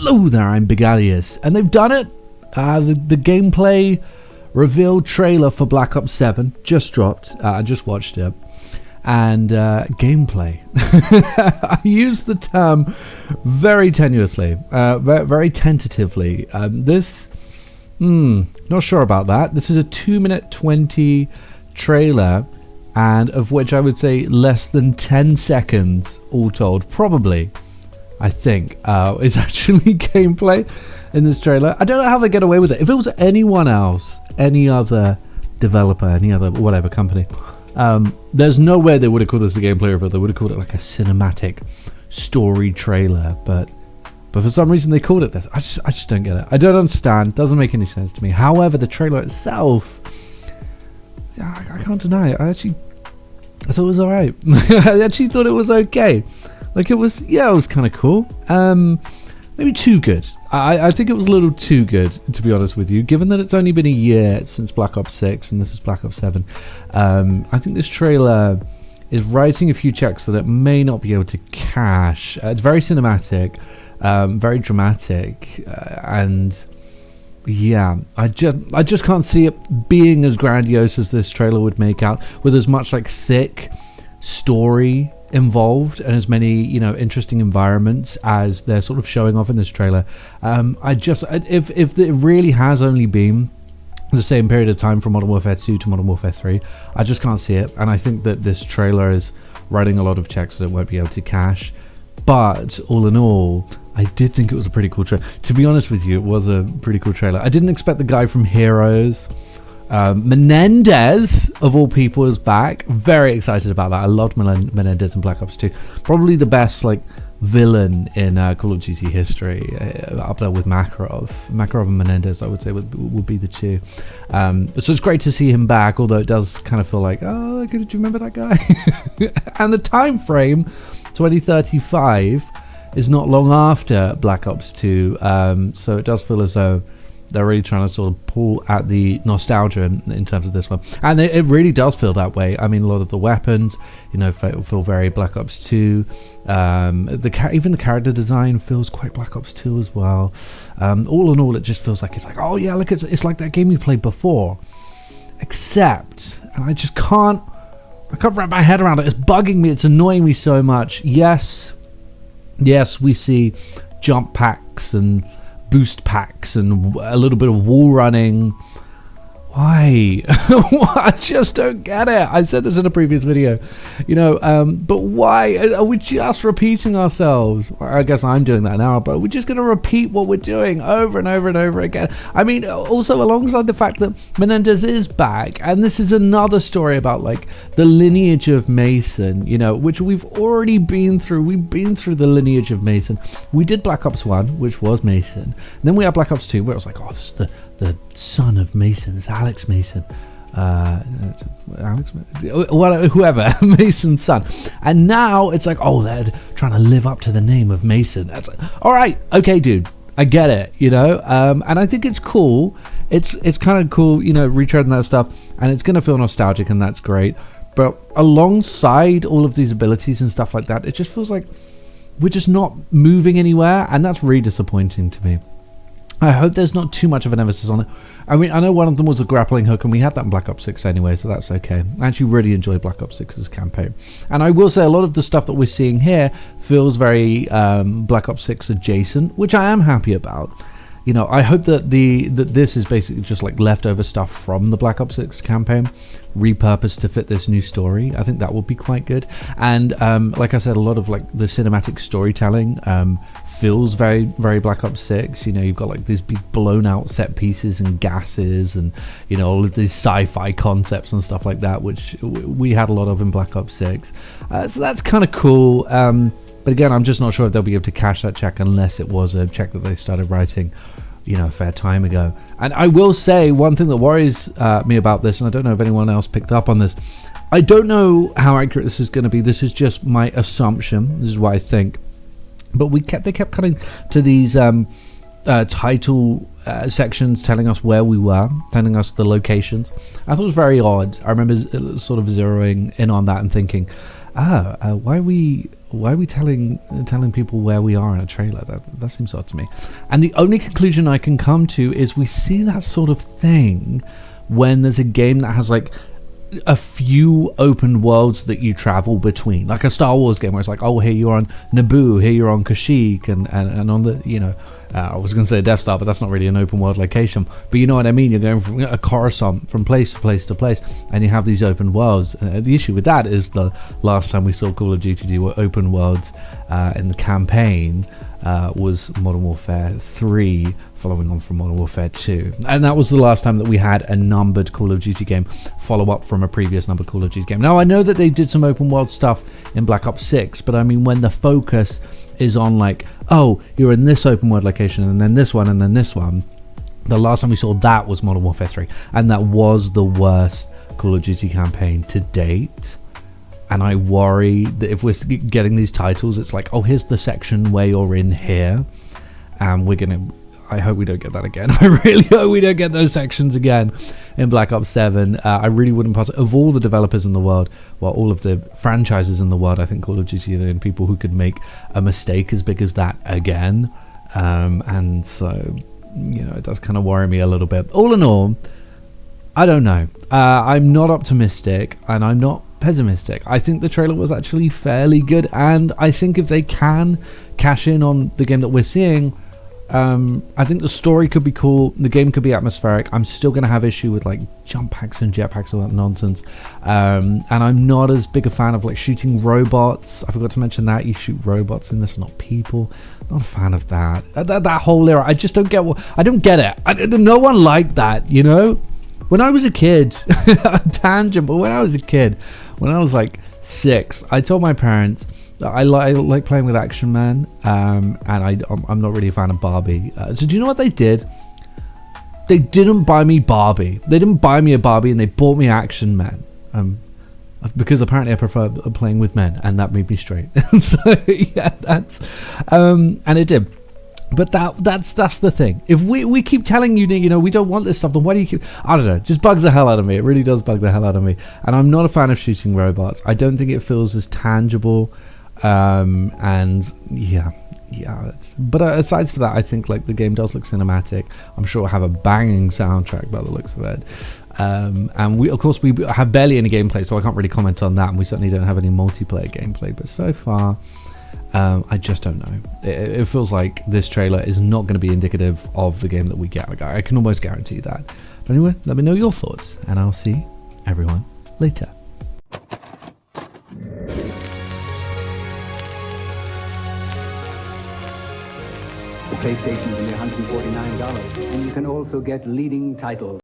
Hello there, I'm Bigalius, and they've done it. The gameplay reveal trailer for Black Ops 7 just dropped. I just watched it, and gameplay. I use the term very tenuously, very tentatively. Not sure about that. This is a 2-minute 20 trailer, and of which I would say less than 10 seconds, all told, probably, I think, is actually gameplay in this trailer. I don't know how they get away with it. If it was anyone else, any other developer, any other whatever company, there's no way they would have called this a gameplay reveal. They would have called it like a cinematic story trailer, but for some reason they called it this. I just don't get it. I don't understand. Doesn't make any sense to me. However, the trailer itself, I can't deny it. I thought it was alright. I actually thought it was okay. Like it was kind of cool. Maybe too good. I think it was a little too good, to be honest with you, given that it's only been a year since Black Ops 6 and this is Black Ops 7. I think this trailer is writing a few checks that it may not be able to cash. It's very cinematic, very dramatic, and yeah, I just can't see it being as grandiose as this trailer would make out, with as much like thick story involved and as many interesting environments as they're sort of showing off in this trailer. If it really has only been the same period of time from Modern Warfare 2 to Modern Warfare 3, I just can't see it, and I think that this trailer is writing a lot of checks that it won't be able to cash. But all in all, I did think it was a pretty cool trailer. To be honest with you, it was a pretty cool trailer. I didn't expect the guy from Heroes, Menendez of all people, is back. Very excited about that. I loved Menendez in Black Ops 2. Probably the best villain in Call of Duty history, up there with Makarov and Menendez, I would say would be the two. So it's great to see him back, although it does kind of feel like, oh, do you remember that guy? And the time frame, 2035, is not long after Black Ops 2, so it does feel as though they're really trying to sort of pull at the nostalgia in terms of this one. And it really does feel that way. I mean, a lot of the weapons, feel very Black Ops 2. Even the character design feels quite Black Ops 2 as well. All in all, it just feels like oh yeah, look, it's like that game we played before. Except, and I can't wrap my head around it. It's bugging me. It's annoying me so much. Yes, we see jump packs and boost packs and a little bit of wall running. Why? I just don't get it. I said this in a previous video, but why are we just repeating ourselves? I guess I'm doing that now, but we're just going to repeat what we're doing over and over and over again. I mean, also alongside the fact that Menendez is back, and this is another story about the lineage of Mason, which we've already been through. We've been through the lineage of Mason. We did Black Ops 1, which was Mason. And then we had Black Ops 2, where it was like, oh, this is the son of Mason. It's Alex Mason. Whoever, Mason's son. And now it's like, oh, they're trying to live up to the name of Mason. That's all right, okay, dude, I get it, and I think it's cool. It's kind of cool, retreading that stuff, and it's going to feel nostalgic, and that's great. But alongside all of these abilities and stuff like that, it just feels like we're just not moving anywhere, and that's really disappointing to me. I hope there's not too much of an emphasis on it. I mean, I know one of them was a grappling hook, and we had that in Black Ops 6 anyway, so that's okay. I actually really enjoyed Black Ops 6's campaign. And I will say a lot of the stuff that we're seeing here feels very Black Ops 6 adjacent, which I am happy about. I hope that this is basically just leftover stuff from the Black Ops 6 campaign, repurposed to fit this new story. I think that will be quite good. And like I said, a lot of the cinematic storytelling feels very, very Black Ops 6. You've got these big blown out set pieces and gases and all of these sci-fi concepts and stuff like that, which we had a lot of in Black Ops 6. So that's kind of cool. But again, I'm just not sure if they'll be able to cash that check unless it was a check that they started writing, a fair time ago. And I will say one thing that worries me about this, and I don't know if anyone else picked up on this. I don't know how accurate this is going to be. This is just my assumption. This is what I think. But they kept cutting to these title sections telling us where we were, telling us the locations. I thought it was very odd. I remember sort of zeroing in on that and thinking, why are we why are we telling people where we are in a trailer? That seems odd to me. And the only conclusion I can come to is we see that sort of thing when there's a game that has like a few open worlds that you travel between, like a Star Wars game where it's like, oh, here you're on Naboo, here you're on Kashyyyk, and on the, you know, I was going to say Death Star, but that's not really an open world location, but you know what I mean. You're going from a Coruscant from place to place to place, and you have these open worlds. The issue with that is the last time we saw Call of Duty do open worlds in the campaign was Modern Warfare 3, following on from Modern Warfare 2. And that was the last time that we had a numbered Call of Duty game follow up from a previous numbered Call of Duty game. Now, I know that they did some open world stuff in Black Ops 6, but I mean, when the focus is on like, oh, you're in this open world location, and then this one, and then this one, the last time we saw that was Modern Warfare 3, and that was the worst Call of Duty campaign to date. And I worry that if we're getting these titles, it's like, oh, here's the section where you're in here, and I hope we don't get that again. I really hope we don't get those sections again in Black Ops 7. I really wouldn't pass it. Of all the developers in the world, well, all of the franchises in the world, I think Call of Duty are the only people who could make a mistake as big as that again. And so, you know, it does kind of worry me a little bit. All in all, I don't know. I'm not optimistic, and I'm not pessimistic. I think the trailer was actually fairly good, and I think if they can cash in on the game that we're seeing, I think the story could be cool, the game could be atmospheric. I'm still going to have issue with like jump packs and jetpacks, all that nonsense, and I'm not as big a fan of like shooting robots. I forgot to mention that you shoot robots in this, not people. Not a fan of that. That whole era, I just don't get I don't get it. No one liked that, you know. When I was a kid, tangent, but when I was a kid, when I was like 6, I told my parents that I like playing with Action Man, and I'm not really a fan of Barbie. So do you know what they did? They didn't buy me Barbie. They didn't buy me a Barbie, and they bought me Action Man. Because apparently I prefer playing with men, and that made me straight. So yeah, that's and it did. But that's the thing. If we keep telling you, you know, we don't want this stuff, then why do you keep... I don't know. It just bugs the hell out of me. It really does bug the hell out of me. And I'm not a fan of shooting robots. I don't think it feels as tangible. And yeah. But aside from that, I think like the game does look cinematic. I'm sure it'll have a banging soundtrack by the looks of it. And we have barely any gameplay, so I can't really comment on that. And we certainly don't have any multiplayer gameplay. But so far... I just don't know. It feels like this trailer is not going to be indicative of the game that we get. Like, I can almost guarantee that. But anyway, let me know your thoughts, and I'll see everyone later. The PlayStation's only $149, and you can also get leading titles.